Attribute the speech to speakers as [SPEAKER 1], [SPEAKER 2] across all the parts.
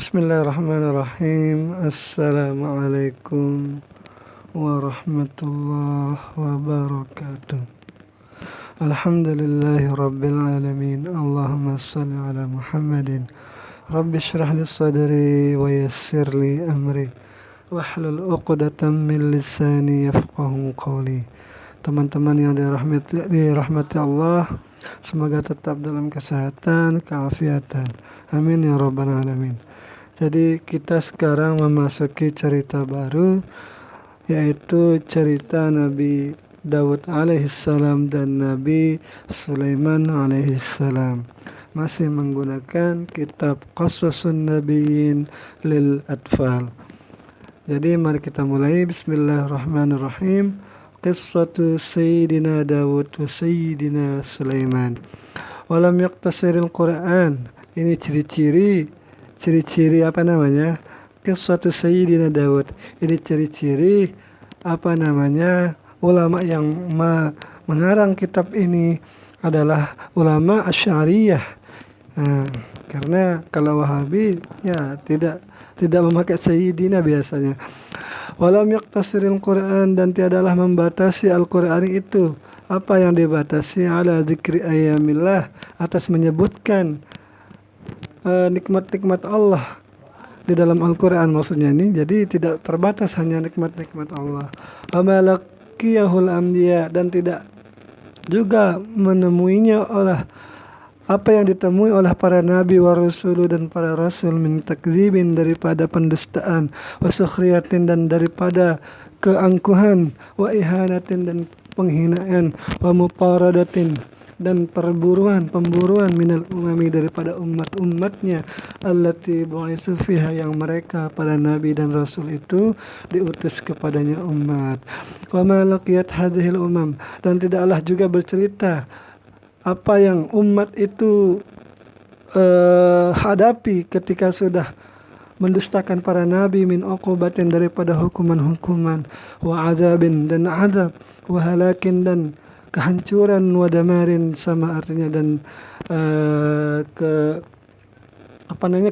[SPEAKER 1] Bismillahirrahmanirrahim. Assalamualaikum warahmatullahi wabarakatuh. Alhamdulillahi rabbil alamin. Allahumma salli ala Muhammadin. Rabbi shrah li sadri wa yassir li amri wahlul 'uqdatam min lisani yafqahu qawli. Teman-teman yang dirahmati Allah, semoga tetap dalam kesehatan, keafiatan. Amin ya rabbal alamin. Jadi kita sekarang memasuki cerita baru, yaitu cerita Nabi Daud alaihissalam dan Nabi Sulaiman alaihissalam. Masih menggunakan kitab Qasasun Nabiyyin lil Atfal. Jadi mari kita mulai. Bismillahirrahmanirrahim. Qissatu Sayyidina Daud wa Sayyidina Sulaiman. Walam yaqtasiril Quran. Ini ciri-ciri apa namanya? Qissatu Sayyidina Daud. Ini ciri-ciri ulama yang mengarang kitab ini adalah ulama Asy'ariyah. Karena kalau Wahabi ya tidak memakai Sayyidina biasanya. Walam yaqtasiril Quran, dan tiadalah membatasi Al-Quran itu. Apa yang dibatasi? Ala dzikri ayyamillah, atas menyebutkan nikmat-nikmat Allah di dalam Al-Quran maksudnya ini. Jadi tidak terbatas hanya nikmat-nikmat Allah. Amalakiyahul amdiya, dan tidak juga menemuinya oleh apa yang ditemui oleh para nabi wa rasulu dan para rasul, min takzibin, daripada pendustaan, wa sukhriyatin, dan daripada keangkuhan, wa ihanatin, dan penghinaan, wa mutaradatin, dan pemburuan minal umami, daripada umat-umatnya, allati bu'itsu fiha, yang mereka para nabi dan rasul itu diutus kepadanya umat. Wa ma laqiyat hadhil umam, dan tidaklah juga bercerita apa yang umat itu hadapi ketika sudah mendustakan para nabi, min uqubatin, daripada hukuman-hukuman, wa azabin, dan azab, wa halakin, dan kehancuran, wa damarin, sama artinya, dan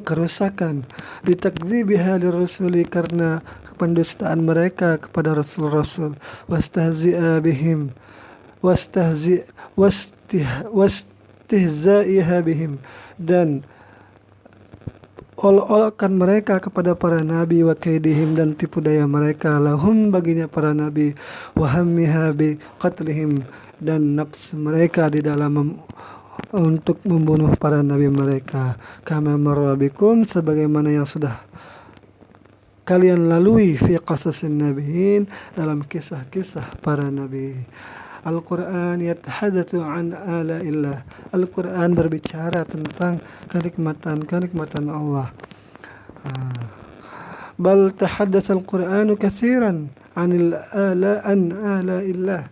[SPEAKER 1] kerusakan, ditakdzibiha lirrusuli, karena pendustaan mereka kepada rasul-rasul, wastahzi'a bihim, wastihza'iha bihim, dan olok-olokan mereka kepada para nabi, wa kaidihim, dan tipu daya mereka, lahum, baginya para nabi, wa hammiha bi qatlihim, dan nafsu mereka di dalam untuk membunuh para nabi mereka. Kama marra bikum, sebagaimana yang sudah kalian lalui, fi qasasin nabiyyin, dalam kisah-kisah para nabi. Al-Quran yatahadatsu an ala'illah. Al-Quran berbicara tentang kenikmatan Allah. Bal tahaddatsa al-Qur'anu katsiran an ala'illah.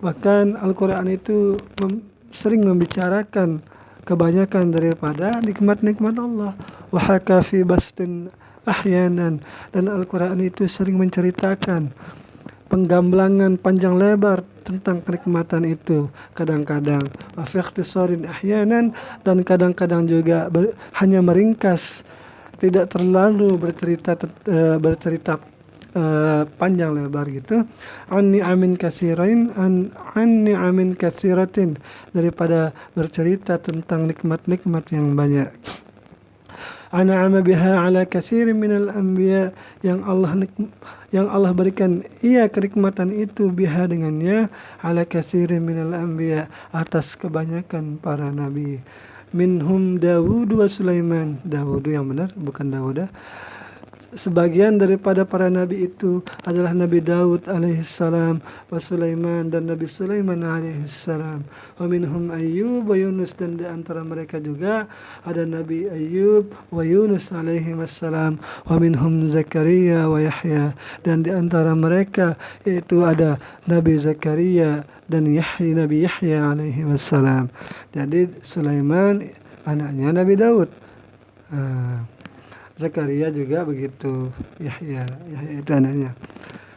[SPEAKER 1] Bahkan Al-Quran itu sering membicarakan kebanyakan daripada nikmat-nikmat Allah. Wa haka fi bastin ahyanan, dan Al-Quran itu sering menceritakan penggamblangan panjang lebar tentang kenikmatan itu kadang-kadang, wa fi ikhtisarin ahyanan, dan kadang-kadang juga hanya meringkas, tidak terlalu bercerita panjang lebar gitu. An ni'amin katsiratin, daripada bercerita tentang nikmat-nikmat yang banyak. An'ama biha ala katsirin minal anbiya, yang Allah berikan ia kenikmatan itu, biha dengannya, ala katsirin minal anbiya, atas kebanyakan para nabi. Minhum Dawud wa Sulaiman. Dawud yang benar, bukan Dawudah. Sebagian daripada para nabi itu adalah Nabi Daud alaihissalam, wa Sulaiman, dan Nabi Sulaiman alaihissalam. Wa minhum Ayyub wa Yunus, dan di antara mereka juga ada Nabi Ayyub wa Yunus alaihissalam. Wa minhum Zakaria wa Yahya, dan di antara mereka yaitu ada Nabi Zakaria dan Nabi Yahya alaihissalam. Jadi Sulaiman anaknya Nabi Daud. Zakaria juga begitu, Yahya itu anaknya.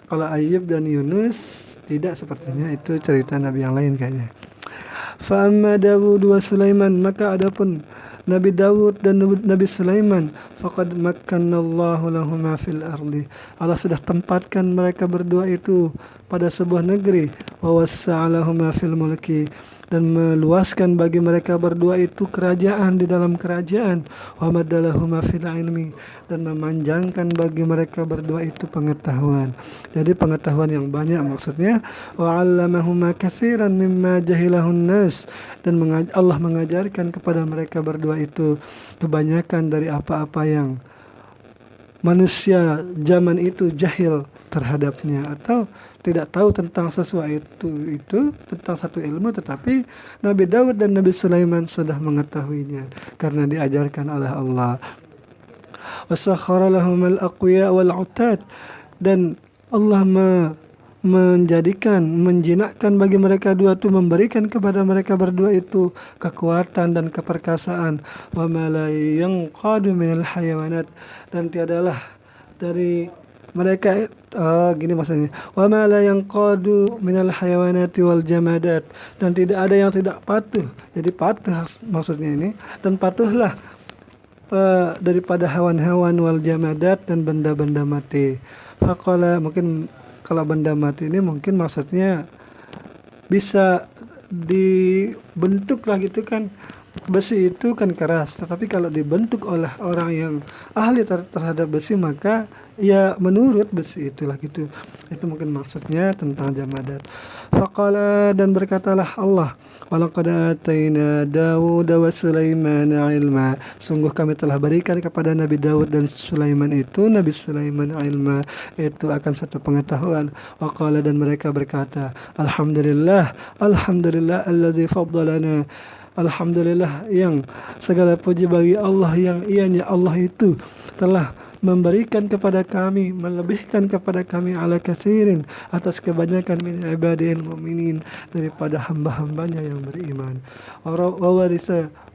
[SPEAKER 1] Kalau Ayyub dan Yunus tidak, sepertinya itu cerita nabi yang lain kayaknya. Fa amma Dawud wa Sulaiman, maka adapun Nabi Daud dan Nabi Sulaiman, faqad makkannallahu lahuma fil ardi. Allah sudah tempatkan mereka berdua itu pada sebuah negeri, wa wassa'alahuma fil mulki, dan meluaskan bagi mereka berdua itu kerajaan di dalam kerajaan, wa maddalahuma fil ilmi, dan memanjangkan bagi mereka berdua itu pengetahuan. Jadi pengetahuan yang banyak maksudnya, wa 'allamahuma katsiran mimma jahilahun nas, dan Allah mengajarkan kepada mereka berdua itu kebanyakan dari apa-apa yang manusia zaman itu jahil terhadapnya atau tidak tahu tentang sesuatu itu tentang satu ilmu, tetapi Nabi Daud dan Nabi Sulaiman sudah mengetahuinya karena diajarkan oleh Allah. Wasakhkhara lahumal aqwiya wal 'utad, dan Allah menjinakkan bagi mereka dua itu, memberikan kepada mereka berdua itu kekuatan dan keperkasaan. Wa ma la yanqadu minal hayawanat, dan tiadalah dari mereka gini maksudnya, wa ma la yanqadu minal hayawanati wal jamadat, dan tidak ada yang tidak patuh. Jadi patuh maksudnya ini, dan patuhlah daripada hewan-hewan wal jamadat, dan benda-benda mati. Faqala, mungkin kalau benda mati ini mungkin maksudnya bisa dibentuk lah gitu kan. Besi itu kan keras, tetapi kalau dibentuk oleh orang yang ahli terhadap besi, maka ya menurut besi itulah gitu. Itu mungkin maksudnya tentang jamadat. Faqala, dan berkatalah Allah, walaqad ataina Dawud wa Sulaiman ilma, sungguh kami telah berikan kepada Nabi Daud dan Sulaiman itu, Nabi Sulaiman ilma, itu akan satu pengetahuan. Waqala, dan mereka berkata, alhamdulillah alladzi faddalana, alhamdulillah yang segala puji bagi Allah yang ianya Allah itu telah memberikan kepada kami, melebihkan kepada kami ala katsirin, atas kebanyakan min ibadil mu'minin, daripada hamba-hambanya yang beriman. Wa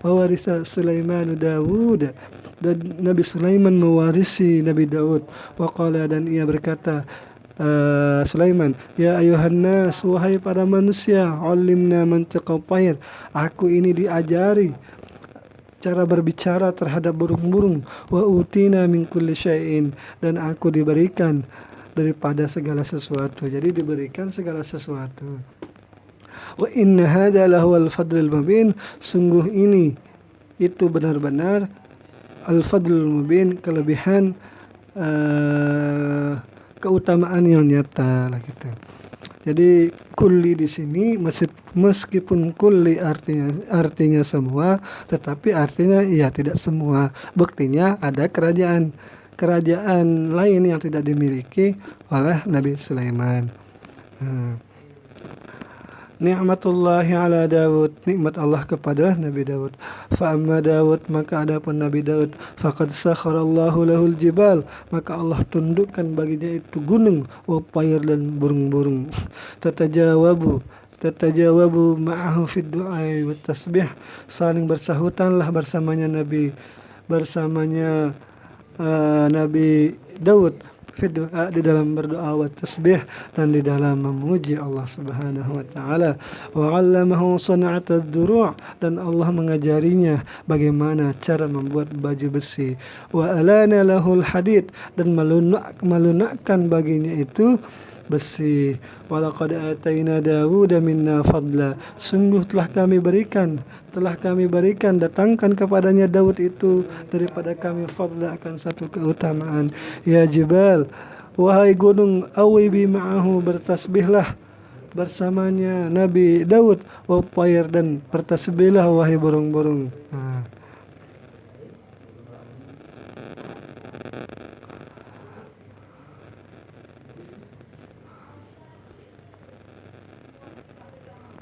[SPEAKER 1] warisa Sulaiman Dawud, dan Nabi Sulaiman mewarisi Nabi Daud. Wa qala, dan ia berkata Sulaiman, ya ayuhan nas, wahai para manusia, ulimna mantiqat tayr, aku ini diajari cara berbicara terhadap burung-burung. Wa utina min kulli syai'in, dan aku diberikan daripada segala sesuatu. Jadi diberikan segala sesuatu. Wa inna hadza lahuwal fadlul mubin, sungguh ini itu benar-benar al-fadlul mubin, kelebihan keutamaan yang nyata lah gitu. Jadi kulli di sini meskipun kulli artinya semua, tetapi artinya ya tidak semua. Buktinya ada kerajaan lain yang tidak dimiliki oleh Nabi Sulaiman. Ni'matullahi ala Daud, nikmat Allah kepada Nabi Daud. Fa amma Daud, maka adapun Nabi Daud, faqad sakharallahu lahul jibal, maka Allah tundukkan baginya itu gunung, wa tayr, dan burung-burung. Tatajawabu ma'ahu fid du'a wa tasbih, saling bersahutanlah bersamanya Nabi Daud di dalam berdoa wa tasbih, dan di dalam memuji Allah Subhanahu wa taala. Wa 'allamahu sana'ata ad-duru', dan Allah mengajarinya bagaimana cara membuat baju besi. Wa alana lahul hadid, dan melunakkan baginya itu besi. Walaqad ataina Dawuda minna fadla, sungguh telah kami berikan datangkan kepadanya Daud itu daripada kami fadla, akan satu keutamaan. Ya jibal, wahai gunung, awibi ma'ahu, bertasbihlah bersamanya Nabi Daud, wa tayr, dan bertasbihlah wahai burung-burung.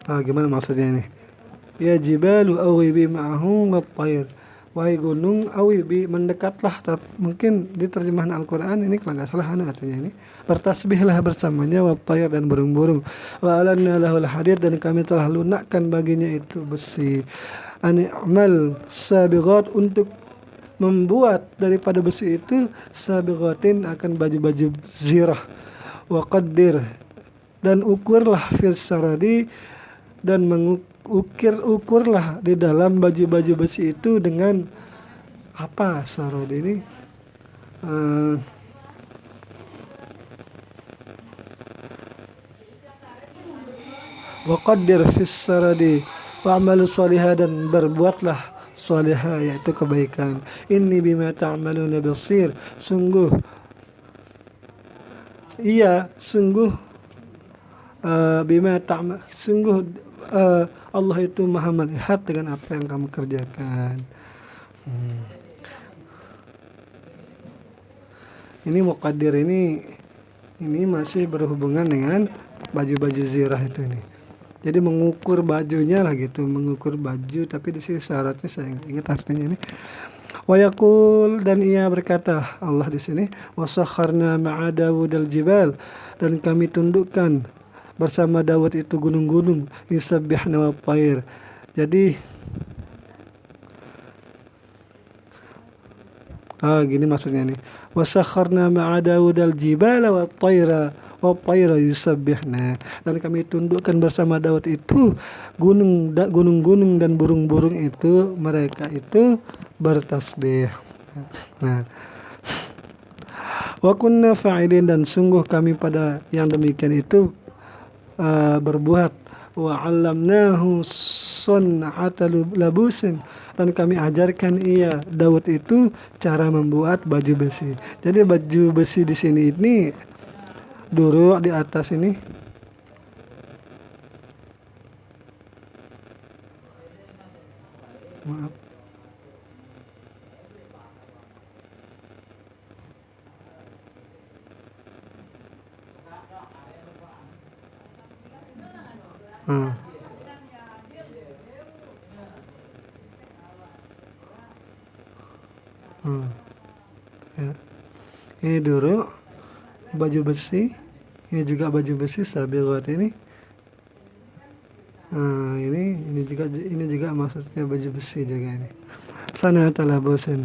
[SPEAKER 1] Gimana maksudnya ini? Ya jibalu awibi ma'ahu wat-tayr, wahai gunung, awibi, mendekatlah. Mungkin di terjemahan Al-Quran ini kalau nggak salah artinya ini, bertasbihlah bersamanya wat-tayr, dan burung-burung. Wa alanna lahul hadid, dan kami telah lunakkan baginya itu besi. Ani'mal sabighat, untuk membuat daripada besi itu sabighatin, akan baju-baju zirah. Wa qaddir, dan ukurlah fil saradi, dan ukurlah di dalam baju-baju besi itu dengan apa sarod ini waqaddir fis saradi wa'malu salihah, dan berbuatlah salihah yaitu kebaikan. Inni bima ta'maluna basir, sungguh bima ta'mal, sungguh Allah itu maha melihat dengan apa yang kamu kerjakan. Ini muqaddir ini masih berhubungan dengan baju-baju zirah itu ini. Jadi mengukur bajunya lah gitu, mengukur baju, tapi di sini syaratnya saya ingat artinya ini. Wa yaqul, dan ia berkata Allah di sini, wasakharna ma'a Dawud al-jibal, dan kami tundukkan bersama Dawud itu gunung-gunung, yusabbihna wa thair. Jadi gini maksudnya nih. Wasakharna ma'a Dawud al-jibala wa thaira yusabbihna, dan kami tundukkan bersama Daud itu gunung-gunung dan burung-burung itu, mereka itu bertasbih. Nah, wa kunna fa'ilin, dan sungguh kami pada yang demikian itu berbuat. Wa 'allamnahu sun'ata labusin, dan kami ajarkan ia Daud itu cara membuat baju besi. Jadi baju besi di sini ini duruk di atas ini maaf ya. Ini duruk baju besi, ini juga baju besi sabiqat ini. Ini juga maksudnya baju besi juga ini. Sana'ata labusin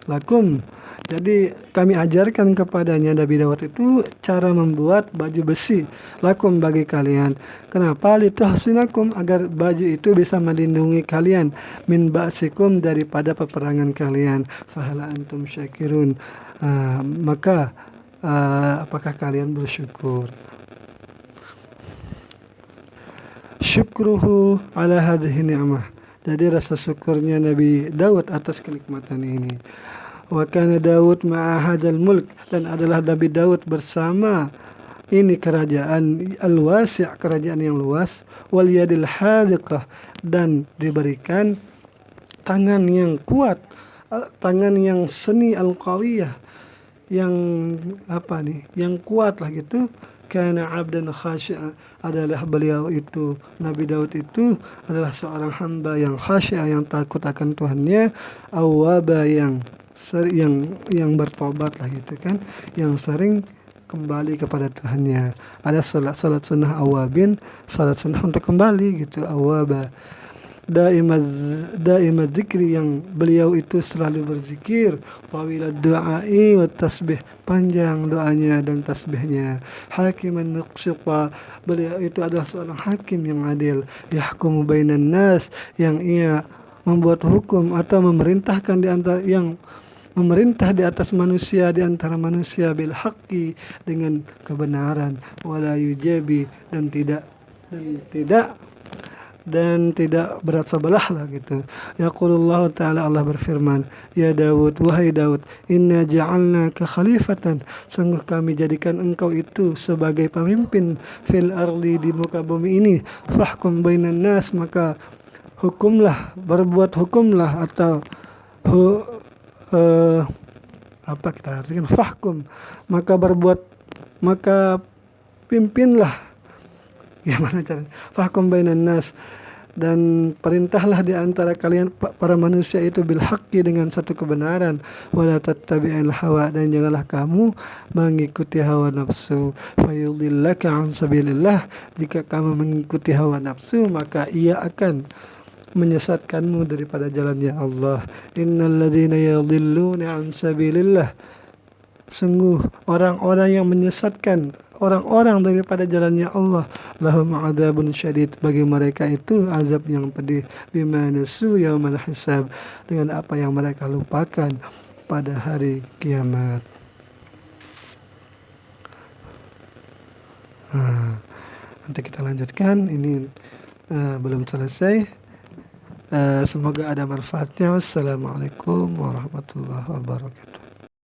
[SPEAKER 1] lakum, jadi kami ajarkan kepadanya Nabi Dawud itu cara membuat baju besi lakum bagi kalian. Kenapa? Litahsinakum, agar baju itu bisa melindungi kalian min ba'sikum, daripada peperangan kalian. Fahala antum syakirun, maka apakah kalian bersyukur? Syukruhu ala hadhihi ni'mah, jadi rasa syukurnya Nabi Daud atas kenikmatan ini. Wa kana Daud ma'a hadzal mulk, dan adalah Nabi Daud bersama ini kerajaan al-wasi', kerajaan yang luas, wal yadil hadiqah, dan diberikan tangan yang kuat, tangan yang seni al-qawiyah, yang yang kuat lah gitu. Kana abdan khashi'a, adalah beliau itu Nabi Daud itu adalah seorang hamba yang khashi'a, yang takut akan Tuhannya, awwaba, yang bertobat lah gitu kan, yang sering kembali kepada Tuhannya. Ada salat sunnah awabin, salat sunnah untuk kembali gitu, awaba. Daimaz zikri, yang beliau itu selalu berzikir, tawilad du'ai wa tasbih, panjang doanya dan tasbihnya. Hakiman muqsita, beliau itu adalah seorang hakim yang adil. Yahkumu bainan nas, yang ia membuat hukum atau memerintahkan memerintah di atas manusia, di antara manusia, bil haqqi, dengan kebenaran, wala yujabi, dan tidak berat sebelah lah gitu. Yaqulullahu ta'ala, Allah berfirman, ya Daud, wahai Daud, inna ja'alnaka khalifatan, sungguh kami jadikan engkau itu sebagai pemimpin, fil ardi, di muka bumi ini, fahkum bainan nas, maka berbuat hukumlah, atau kita artikan fahkum, maka pimpinlah. Gimana caranya? Fahkum bainan nas, dan perintahlah di antara kalian para manusia itu bil haqqi, dengan satu kebenaran. Wala tattabi'il hawa, dan janganlah kamu mengikuti hawa nafsu. Fayudillaka an sabilillah, jika kamu mengikuti hawa nafsu, maka ia akan menyesatkanmu daripada jalannya Allah. Innal ladzina yadhilluna an sabilillah, sungguh orang-orang yang menyesatkan orang-orang daripada jalannya Allah. Lahum adzabun syadid, bagi mereka itu azab yang pedih. Bima nasu yaumal hisab, dengan apa yang mereka lupakan pada hari kiamat. Nanti kita lanjutkan, ini belum selesai. Semoga ada manfaatnya. Wassalamualaikum warahmatullahi wabarakatuh.